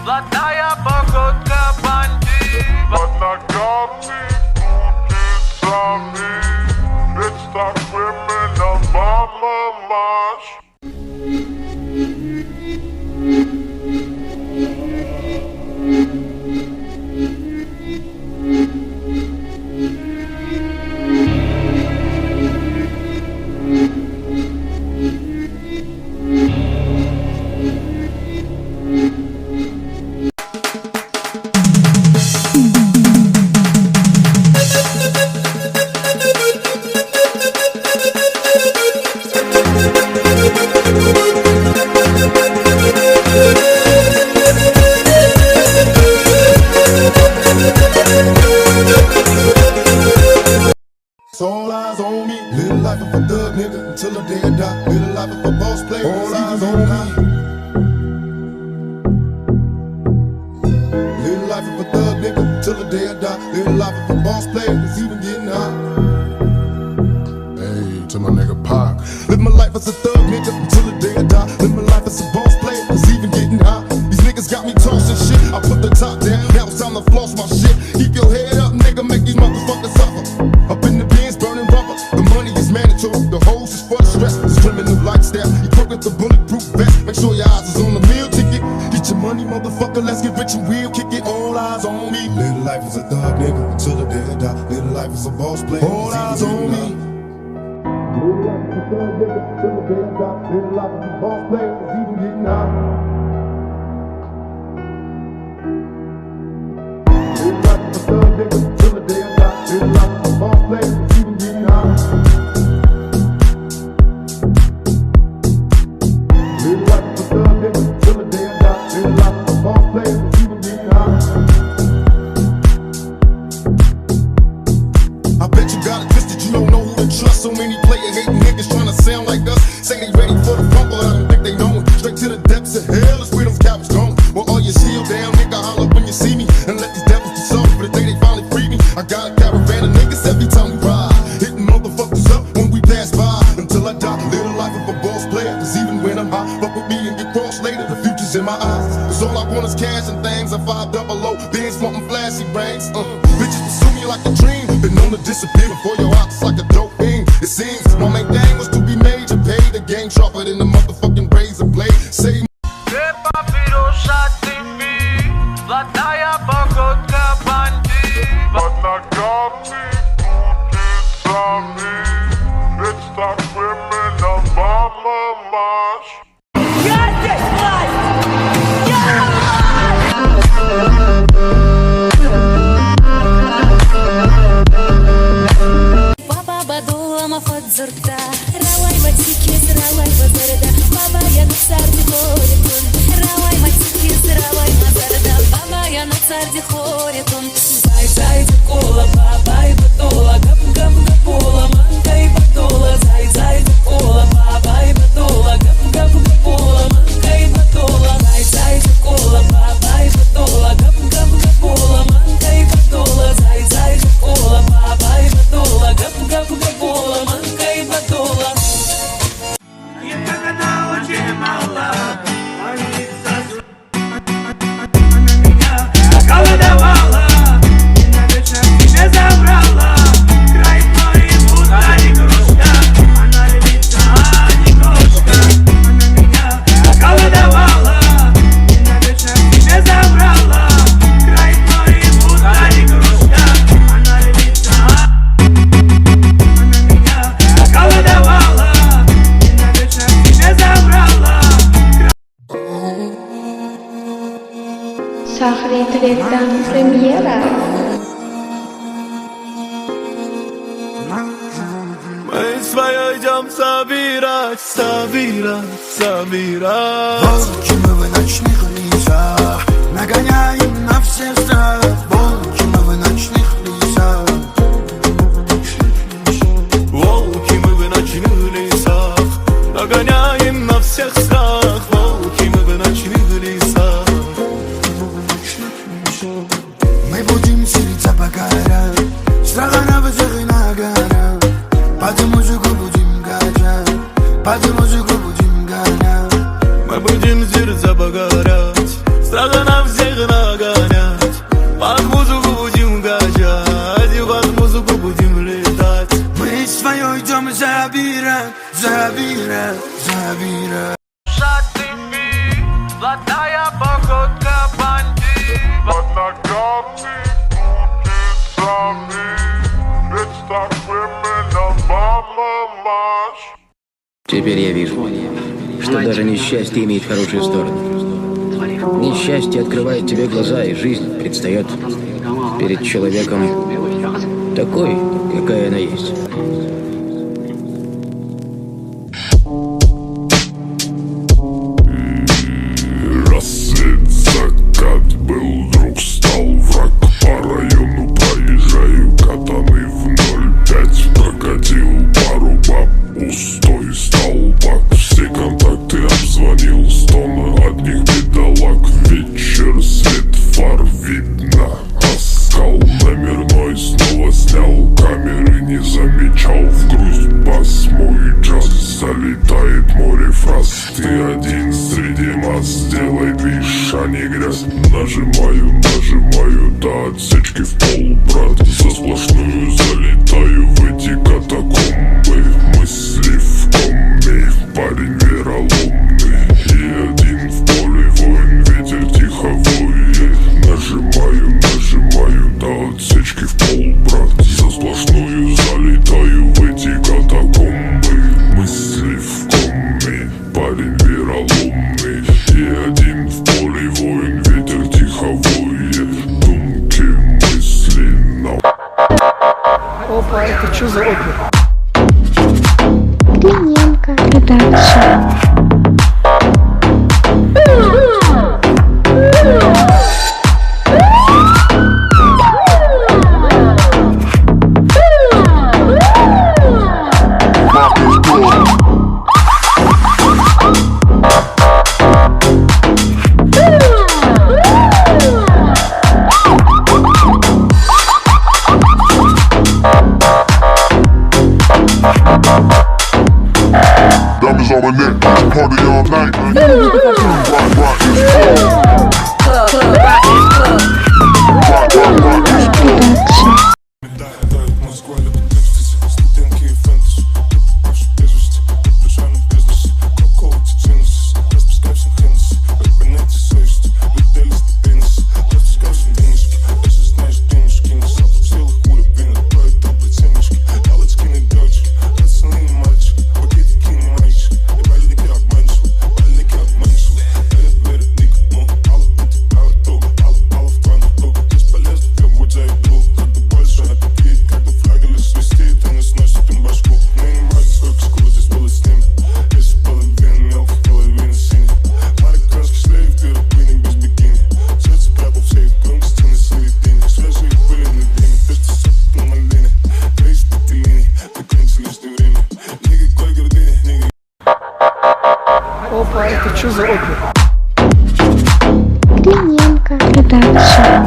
Золотая походка бандит. Под ногами часами. Представь именно мама маш. All eyes on me, live life of a thug nigga until the day I die. Live life of a boss player, all eyes on me. Live life of a thug nigga until the day I die. Live life of a boss player, it's even getting hot. Hey, to my nigga Pac. Live my life as a thug nigga until the day I die. Live my life as a boss player, it's even getting hot. These niggas got me tossing shit, I put the top down, now it's time to floss my shit. Keep your head up, nigga, make these motherfuckers suffer. Up in the bins, burning rubber, the money is mandatory. The hose is for the stress, it's criminal lifestyle. You broke with the bulletproof vest, make sure your eyes is on the meal ticket. Get your money, motherfucker, let's get rich and real, kick it. All eyes on me. Live life as a thug nigga until the day I die. Live life as a boss player, all eyes on me. Live life as a thug nigga until the day I die. Live life as a boss player, it's even getting hot. Live life as a thug nigga until the day I die. Live life as a boss player, it's even getting hot. Live life as a thug nigga until the day I die. Live life as a boss player, it's even getting hot. I bet you got it twisted, you don't know who to trust. So many player hating niggas trying to sound like us. Say they ready for the funk, but I don't think they know it. Straight to the depths of hell is where those cowards going. Well, all your shield down, nigga, holler when you see me. And let these devils be soft for the day they finally free me. I got a caravan of niggas every time we ride, hitting motherfuckers up when we pass by. Until I die, live the life of a boss player. Cause even when I'm high, fuck with me and get crossed later. The future's in my eyes. Cause all I want is cash and things. I 500, bands wanting flashy rings. Bitches pursue me like a dream. Been known to disappear before your eyes like a dope thing. It seems my main thing was to be major. Pay the game sharper than the motherfucking razor blade. Say Золотая походка бандит. Под ногами часами. Представь именно мама маш. Я здесь власть! Я власть! Папа бадула мафат зурта. Равай матикис, равай базарда. Баба я на сарди хоритун. Равай матикис, равай мазарда. Баба я на сарди хоритун. Зай, зай, кола, баба и батола. Гап, гап, гапола, манка и батола. Зай, зай, кола, баба и батола. Гап, гап, гапола, манка и батола. Зай, зай, кола, баба и батола. Гап, гап, гапола, манка и батола. Зай, зай, кола, баба и батола. Гап, гап, гапола, манка и батола. Я как она очень мала, молиться она меня околдовала и навечно к себе забрала. Край мой будто игрушка, она львица, а не кошка. Она меня околдовала и навечно к себе забрала. Край мой будто игрушка, она львица, она меня околдовала и навечно к себе забрала. Шахри Трета премьера. Мы свое идем собирать, собирать, собирать. Волки мы в ночных лесах, нагоняем на всех страх. Волки мы в ночных лесах. Волки мы в ночных лесах, нагоняем на всех страх. Волки мы в ночных лесах. Мы будем селиться по горам, страха на высох и на горах. Под музыку будем гонять, под музыку будем гонять. Мы будем Ведь так именно мама маш. Теперь я вижу, что даже несчастье имеет хорошую сторону. Несчастье открывает тебе глаза, и жизнь предстает перед человеком такой, какая она есть. Рассвет, закат был, вдруг стал враг. По району проезжаю, катаны в 0,5. Прокатил пару баб, пустой стал бак. Все контакты обзвонил, стон одних бедолаг. Вечер, свет фар, видно оскал. Номерной снова снял, камеры не замечал. В грусть бас, мой джаз, залетает море фраз. Ты один среди масс, сделай движ, а не грязь. Нажимаю, до отсечки в пол, брат. За сплошную залетаю в эти катакомбы. Мысли в коме, парень вероломный. И один в поле воин, ветер тихо воет. Нажимаю, до отсечки в пол, брат. За сплошную залетаю в эти катакомбы. Мысли в коме, парень вероломный. И один в поле воин, ветер тихо воет. Думки, мысли на... Опа, это что за опер? Клиентка, редакция. Diamonds on my neck, party all night. Rock this club. Rock this club. Москва любит экстази, студентки и фэнтези. Ты попавший безвести, пожарный бизнес. Какого-то джинсы, распускаешься хеннесси. Как понятие совести, летели стабильности. Распускаешься денежки, если знаешь денежки. Не сам в силах уровень, твои добрые ценнички. Галочки не девочки, пацаны не мальчики. Пакетики не мальчики, и бальники обманчивы. Верят, никому, алла антипала туга. Алла в кванту, бесполезно, требовать за еду. Как бы больше аппетит, когда флагали свистит, они сносят им башку. Мне не важно, сколько шкур здесь было с ними. Если половина мелких, половина синих. Марокканский шлейф, пироплины без бикини. Сердце прятал в сейф, громкости на середине. Свежие были на дыме, пестицид на малине. Рейс по линии, докончили лишнее время. Никакой гордыни, никакой... Опа, это что за опер? Клиентка, редакция.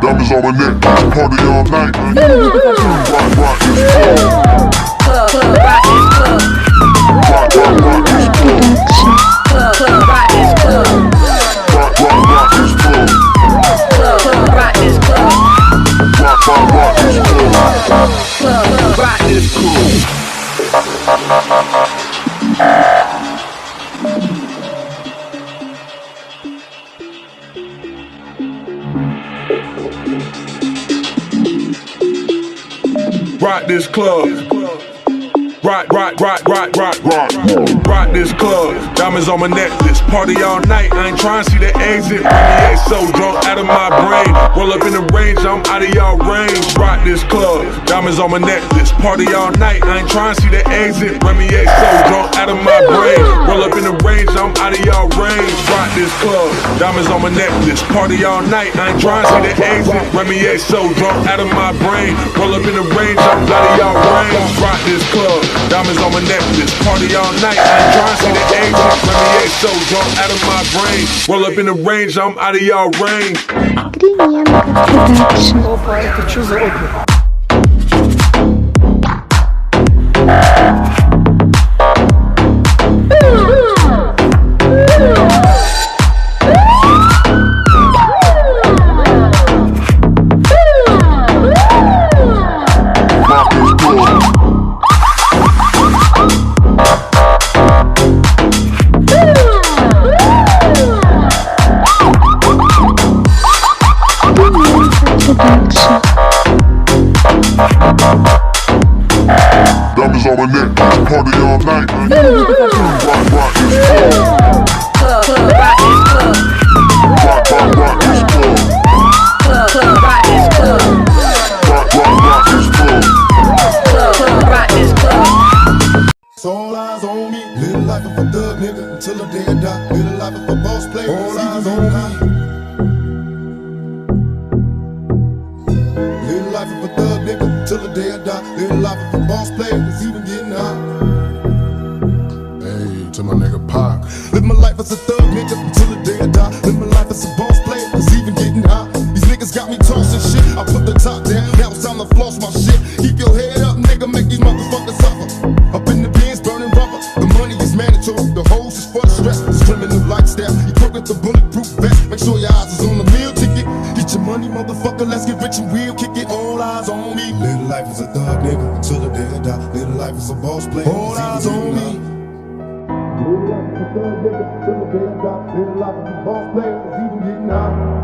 Diamonds on my neck, party all night. Rock this club. Rock this club. Rock this club. Rock this club. Rock this club. Rock this club. Rock this club. Rock this club. Rock this club. Diamonds on my necklace. Party all night. I ain't trying to see the exit. Remy so drunk out of my brain. Roll up in the range. I'm out of y'all range. Rock this club. Diamonds on my necklace. Party all night. I ain't trying to see the exit. Remy so drunk out of my brain. Roll up in the range. I'm out of y'all range. Rock this club. Diamonds on my necklace. Party all night. I ain't trying to see the exit. Remy so drunk out of my brain. Roll up in the range. I'm out of y'all range. Rock this club. Diamonds on my necklace, party all night. I ain't trying to see the angels. Let me act so drunk out of my brain. Roll up in the range, I'm out of y'all range. Гриненко продакшн. Опа, это что за опер? Diamonds on my neck, party all night. Rock, rock this club. Club, rock this club. Rock, rock, rock this club. Club, rock this club. Rock, rock, rock this club. Club, rock this club. It's all eyes on me. Little life of a thug nigga until the day I die. Little life of a boss player. All eyes on me. Little life of a thug nigga till the day I die. Little life of a boss player that's even getting high. Hey, to my nigga Pac. Live my life as a thug nigga until the day I die. Live my life as a boss player that's even getting high. These niggas got me tossing shit. I put the top down. Now it's time to floss my shit. Keep your head up, nigga. Make these motherfuckers suffer. Up in the bins, burning rubber. The money is mandatory. The hose is for the stress. It's criminal lifestyle. You broke up the bulletproof vest. Make sure your eyes is on the meal ticket. Get your money, motherfucker. Let's get rich and real. Kick it. All eyes on me. Little life is a thug nigga until the day I die. Little life is a boss player. All eyes on me. Little life is a thug nigga until the day I die. Little life is a boss player. It's even getting high.